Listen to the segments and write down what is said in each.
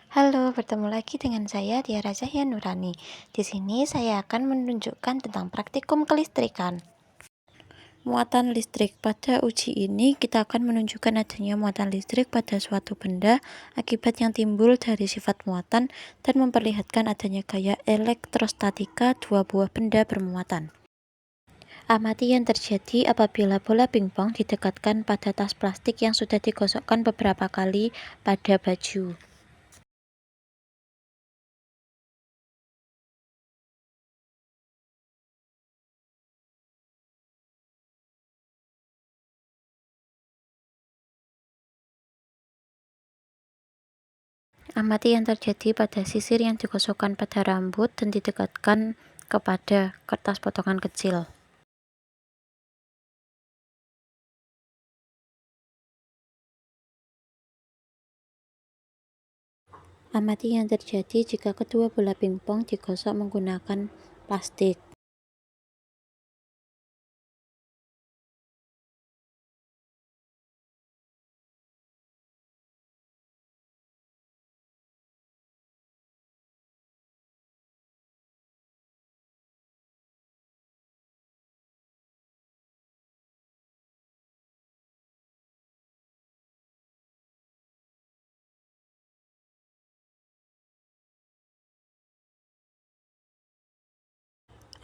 Halo, bertemu lagi dengan saya Tiara Cahya Nurani. Di sini saya akan menunjukkan tentang praktikum kelistrikan. Muatan listrik. Pada uji ini kita akan menunjukkan adanya muatan listrik pada suatu benda akibat yang timbul dari sifat muatan dan memperlihatkan adanya gaya elektrostatika dua buah benda bermuatan. Amati yang terjadi apabila bola pingpong didekatkan pada tas plastik yang sudah digosokkan beberapa kali pada baju. Amati yang terjadi pada sisir yang digosokkan pada rambut dan didekatkan kepada kertas potongan kecil. Amati yang terjadi jika kedua bola pingpong digosok menggunakan plastik.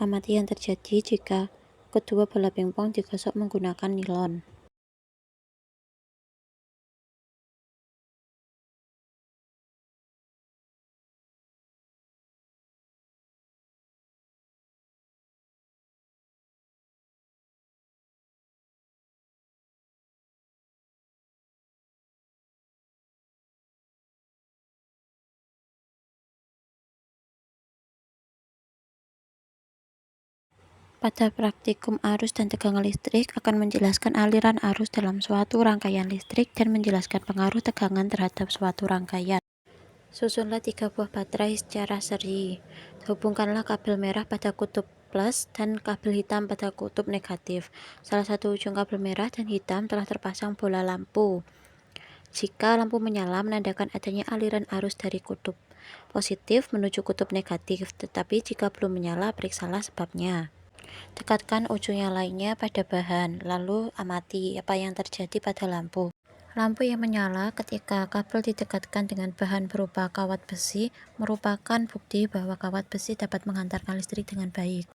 Amati yang terjadi jika kedua bola pingpong digosok menggunakan nilon. Pada praktikum arus dan tegangan listrik akan menjelaskan aliran arus dalam suatu rangkaian listrik dan menjelaskan pengaruh tegangan terhadap suatu rangkaian. Susunlah 3 buah baterai secara seri. Hubungkanlah kabel merah pada kutub plus dan kabel hitam pada kutub negatif. Salah satu ujung kabel merah dan hitam telah terpasang bola lampu. Jika lampu menyala, menandakan adanya aliran arus dari kutub positif menuju kutub negatif, tetapi jika belum menyala, periksalah sebabnya. Dekatkan ujung yang lainnya pada bahan, lalu amati apa yang terjadi pada lampu. Lampu yang menyala ketika kabel didekatkan dengan bahan berupa kawat besi merupakan bukti bahwa kawat besi dapat menghantarkan listrik dengan baik.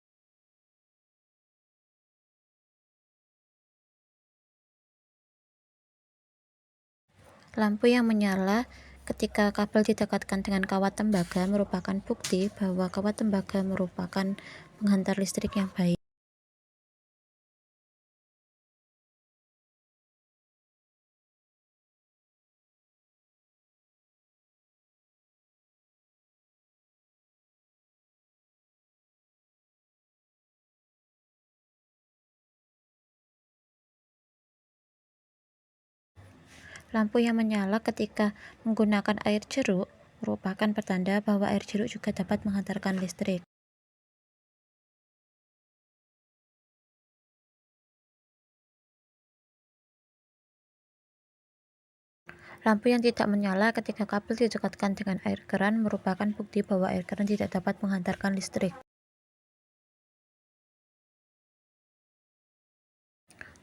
Lampu yang menyala ketika kabel didekatkan dengan kawat tembaga merupakan bukti bahwa kawat tembaga merupakan penghantar listrik yang baik. Lampu yang menyala ketika menggunakan air jeruk merupakan pertanda bahwa air jeruk juga dapat menghantarkan listrik. Lampu yang tidak menyala ketika kabel didekatkan dengan air keran merupakan bukti bahwa air keran tidak dapat menghantarkan listrik.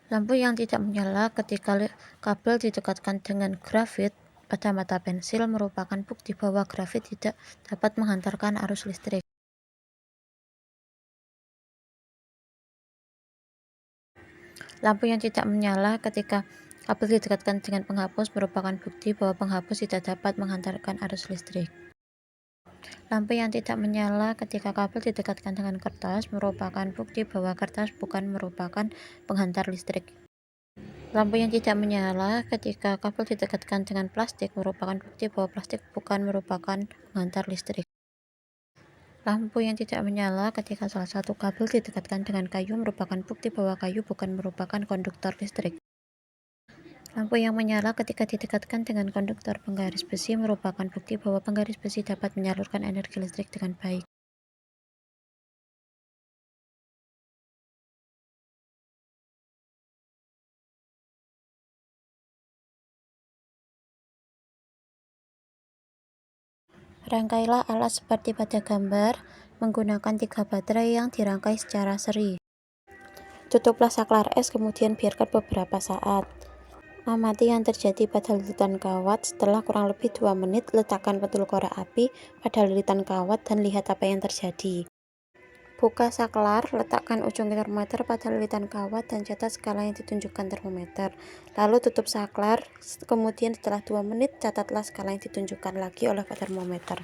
Lampu yang tidak menyala ketika kabel didekatkan dengan grafit pada mata pensil merupakan bukti bahwa grafit tidak dapat menghantarkan arus listrik. Lampu yang tidak menyala ketika kabel didekatkan dengan penghapus merupakan bukti bahwa penghapus tidak dapat menghantarkan arus listrik. Lampu yang tidak menyala ketika kabel didekatkan dengan kertas merupakan bukti bahwa kertas bukan merupakan penghantar listrik. Lampu yang tidak menyala ketika kabel didekatkan dengan plastik merupakan bukti bahwa plastik bukan merupakan penghantar listrik. Lampu yang tidak menyala ketika salah satu kabel didekatkan dengan kayu merupakan bukti bahwa kayu bukan merupakan konduktor listrik. Lampu yang menyala ketika didekatkan dengan konduktor penggaris besi merupakan bukti bahwa penggaris besi dapat menyalurkan energi listrik dengan baik. Rangkailah alat seperti pada gambar menggunakan 3 baterai yang dirangkai secara seri. Tutuplah saklar es, kemudian biarkan beberapa saat. Amati yang terjadi pada lilitan kawat. Setelah kurang lebih 2 menit, letakkan pentul korek api pada lilitan kawat dan lihat apa yang terjadi. Buka saklar, letakkan ujung termometer pada lilitan kawat dan catat skala yang ditunjukkan termometer. Lalu tutup saklar, kemudian setelah 2 menit catatlah skala yang ditunjukkan lagi oleh termometer.